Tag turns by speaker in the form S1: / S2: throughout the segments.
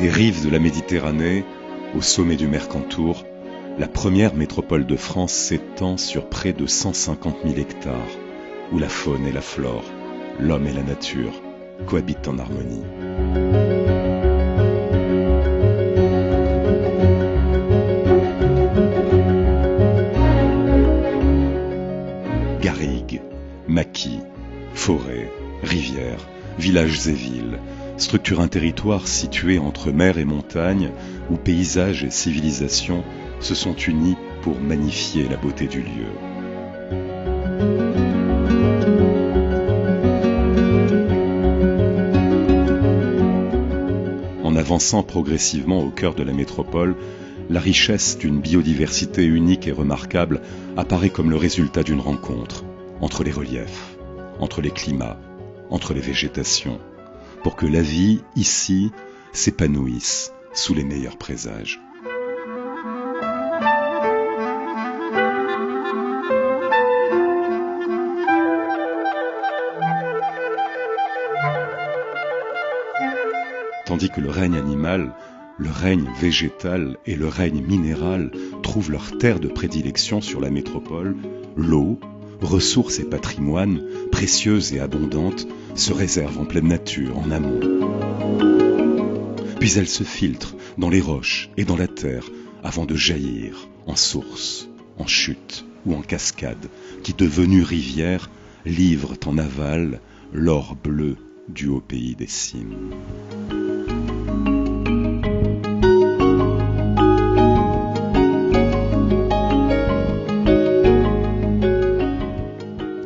S1: Des rives de la Méditerranée, au sommet du Mercantour, la première métropole de France s'étend sur près de 150 000 hectares, où la faune et la flore, l'homme et la nature cohabitent en harmonie. Garrigues, maquis, forêts, rivières, villages et villes, structurent un territoire situé entre mer et montagne où paysages et civilisations se sont unis pour magnifier la beauté du lieu. En avançant progressivement au cœur de la métropole, la richesse d'une biodiversité unique et remarquable apparaît comme le résultat d'une rencontre entre les reliefs, entre les climats, entre les végétations, pour que la vie, ici, s'épanouisse sous les meilleurs présages. Tandis que le règne animal, le règne végétal et le règne minéral trouvent leur terre de prédilection sur la métropole, l'eau, ressource et patrimoine, précieuse et abondante, se réserve en pleine nature, en amont. Puis elle se filtre dans les roches et dans la terre avant de jaillir en source, en chute ou en cascade, qui, devenues rivières, livrent en aval l'or bleu du haut pays des cimes.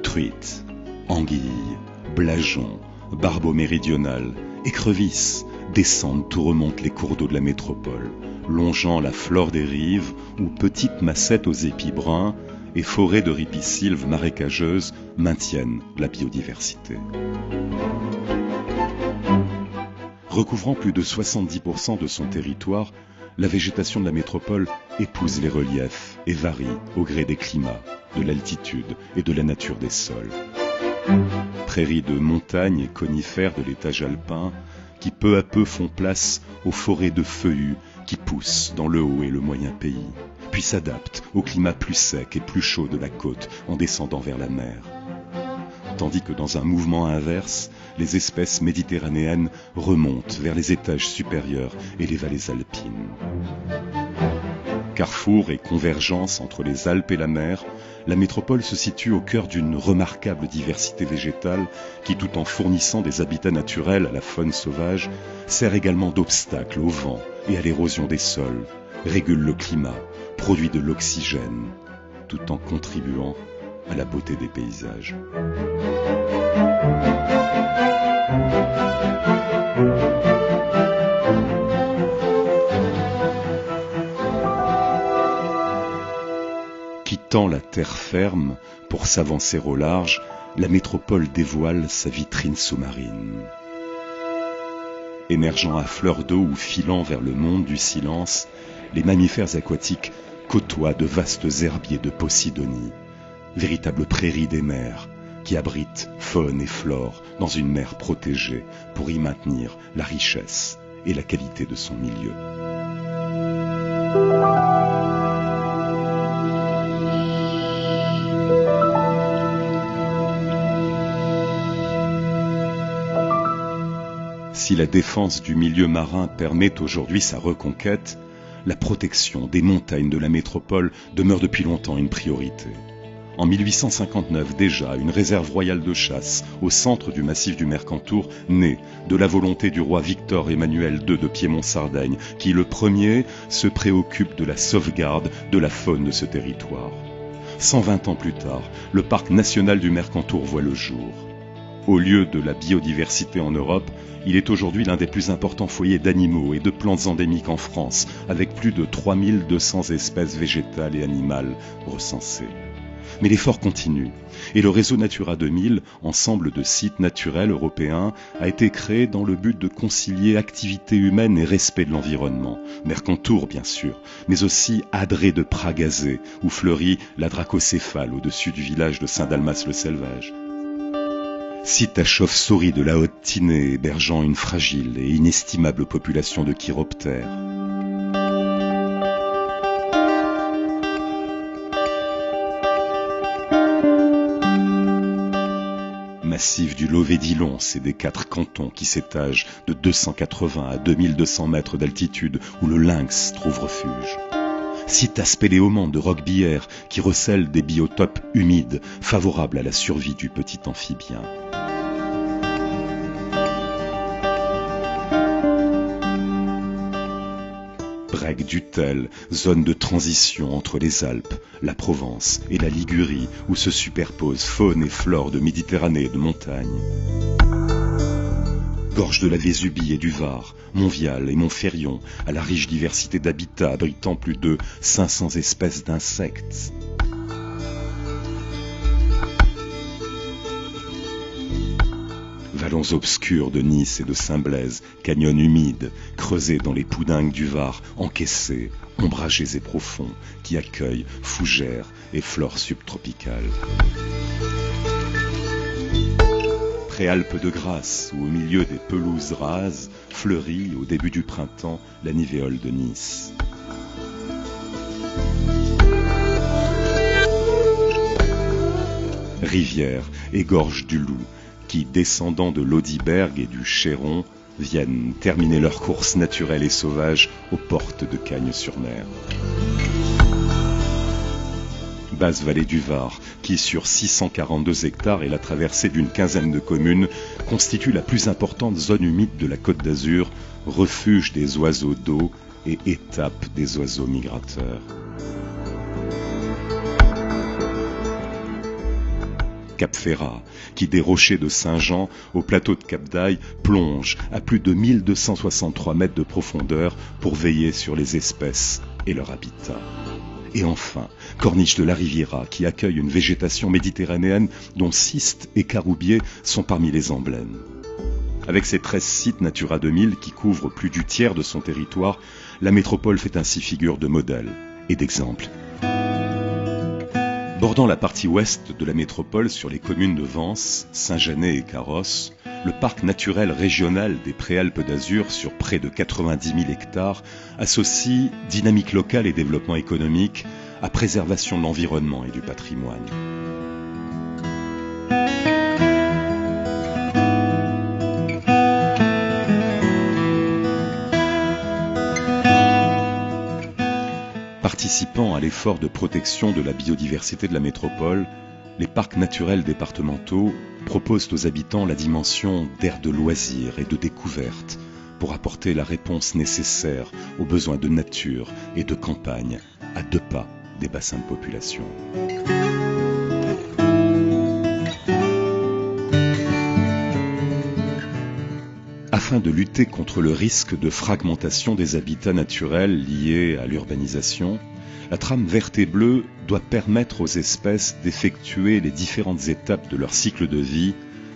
S1: Truites, anguilles, blageons, barbeaux méridionales, écrevisses descendent ou remontent les cours d'eau de la métropole, longeant la flore des rives où petites massettes aux épis bruns et forêts de ripisylves marécageuses maintiennent la biodiversité. Recouvrant plus de 70% de son territoire, la végétation de la métropole épouse les reliefs et varie au gré des climats, de l'altitude et de la nature des sols. Prairies de montagnes et conifères de l'étage alpin qui peu à peu font place aux forêts de feuillus qui poussent dans le haut et le moyen pays, puis s'adaptent au climat plus sec et plus chaud de la côte en descendant vers la mer. Tandis que dans un mouvement inverse, les espèces méditerranéennes remontent vers les étages supérieurs et les vallées alpines. Carrefour et convergence entre les Alpes et la mer, la métropole se situe au cœur d'une remarquable diversité végétale qui, tout en fournissant des habitats naturels à la faune sauvage, sert également d'obstacle au vent et à l'érosion des sols, régule le climat, produit de l'oxygène, tout en contribuant à la beauté des paysages. Quittant la terre ferme pour s'avancer au large, la métropole dévoile sa vitrine sous-marine. Émergeant à fleur d'eau ou filant vers le monde du silence, les mammifères aquatiques côtoient de vastes herbiers de Posidonie, véritables prairies des mers qui abritent faune et flore dans une mer protégée pour y maintenir la richesse et la qualité de son milieu. Si la défense du milieu marin permet aujourd'hui sa reconquête, la protection des montagnes de la métropole demeure depuis longtemps une priorité. En 1859 déjà, une réserve royale de chasse au centre du massif du Mercantour naît de la volonté du roi Victor Emmanuel II de Piémont-Sardaigne, qui le premier se préoccupe de la sauvegarde de la faune de ce territoire. 120 ans plus tard, le parc national du Mercantour voit le jour. Au lieu de la biodiversité en Europe, il est aujourd'hui l'un des plus importants foyers d'animaux et de plantes endémiques en France, avec plus de 3200 espèces végétales et animales recensées. Mais l'effort continue, et le réseau Natura 2000, ensemble de sites naturels européens, a été créé dans le but de concilier activité humaine et respect de l'environnement. Mercantour, bien sûr, mais aussi Adré de Pragazé, où fleurit la dracocéphale au-dessus du village de Saint-Dalmas-le-Selvage. Site à chauve-souris de la Haute-Tinée hébergeant une fragile et inestimable population de chiroptères. Massif du Lové-Dillon, c'est des 4 cantons qui s'étagent de 280 à 2200 mètres d'altitude où le lynx trouve refuge. Site à spéléomante de Roquebillière qui recèle des biotopes humides favorables à la survie du petit amphibien. Brec-Dutel, zone de transition entre les Alpes, la Provence et la Ligurie, où se superposent faune et flore de Méditerranée et de montagne. Gorge de la Vésubie et du Var, Montvial et Montferrion, à la riche diversité d'habitats abritant plus de 500 espèces d'insectes. Vallons obscurs de Nice et de Saint-Blaise, canyons humides, creusés dans les poudingues du Var, encaissés, ombragés et profonds, qui accueillent fougères et flore subtropicale. Préalpes de Grasse, où au milieu des pelouses rases, fleurit au début du printemps la nivéole de Nice. Rivière et gorge du Loup, qui, descendant de l'Audiberg et du Chéron, viennent terminer leur course naturelle et sauvage aux portes de Cagnes-sur-Mer. Basse vallée du Var, qui sur 642 hectares et la traversée d'une quinzaine de communes, constitue la plus importante zone humide de la Côte d'Azur, refuge des oiseaux d'eau et étape des oiseaux migrateurs. Cap Ferrat, qui des rochers de Saint-Jean au plateau de Cap d'Aille plonge à plus de 1263 mètres de profondeur pour veiller sur les espèces et leur habitat. Et enfin, Corniche de la Riviera, qui accueille une végétation méditerranéenne dont cistes et caroubiers sont parmi les emblèmes. Avec ses 13 sites Natura 2000 qui couvrent plus du tiers de son territoire, la métropole fait ainsi figure de modèle et d'exemple. Bordant la partie ouest de la métropole sur les communes de Vence, Saint-Genès et Carrosse, le parc naturel régional des Préalpes d'Azur sur près de 90 000 hectares associe dynamique locale et développement économique à préservation de l'environnement et du patrimoine. Participant à l'effort de protection de la biodiversité de la métropole, les parcs naturels départementaux proposent aux habitants la dimension d'aires de loisirs et de découverte pour apporter la réponse nécessaire aux besoins de nature et de campagne à 2 pas des bassins de population. Afin de lutter contre le risque de fragmentation des habitats naturels liés à l'urbanisation, la trame verte et bleue doit permettre aux espèces d'effectuer les différentes étapes de leur cycle de vie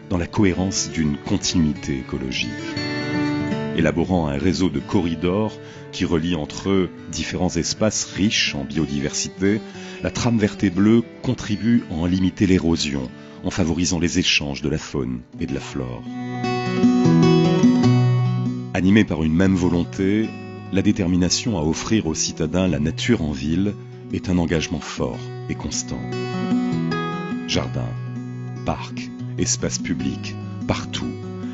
S1: dans la cohérence d'une continuité écologique. Élaborant un réseau de corridors qui relie entre eux différents espaces riches en biodiversité, la trame verte et bleue contribue à en limiter l'érosion en favorisant les échanges de la faune et de la flore. Animée par une même volonté, la détermination à offrir aux citadins la nature en ville est un engagement fort et constant. Jardins, parcs, espaces publics, partout,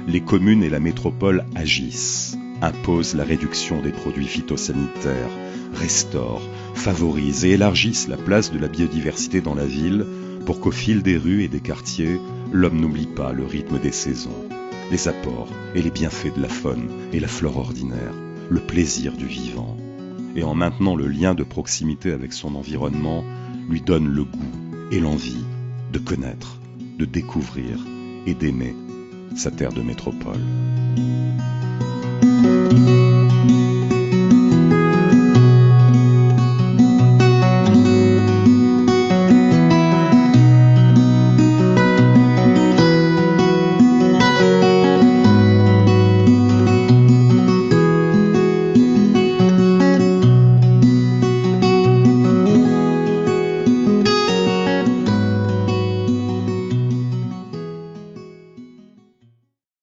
S1: les communes et la métropole agissent, imposent la réduction des produits phytosanitaires, restaurent, favorisent et élargissent la place de la biodiversité dans la ville pour qu'au fil des rues et des quartiers, l'homme n'oublie pas le rythme des saisons, les apports et les bienfaits de la faune et la flore ordinaire, le plaisir du vivant, et en maintenant le lien de proximité avec son environnement, lui donne le goût et l'envie de connaître, de découvrir et d'aimer sa terre de métropole.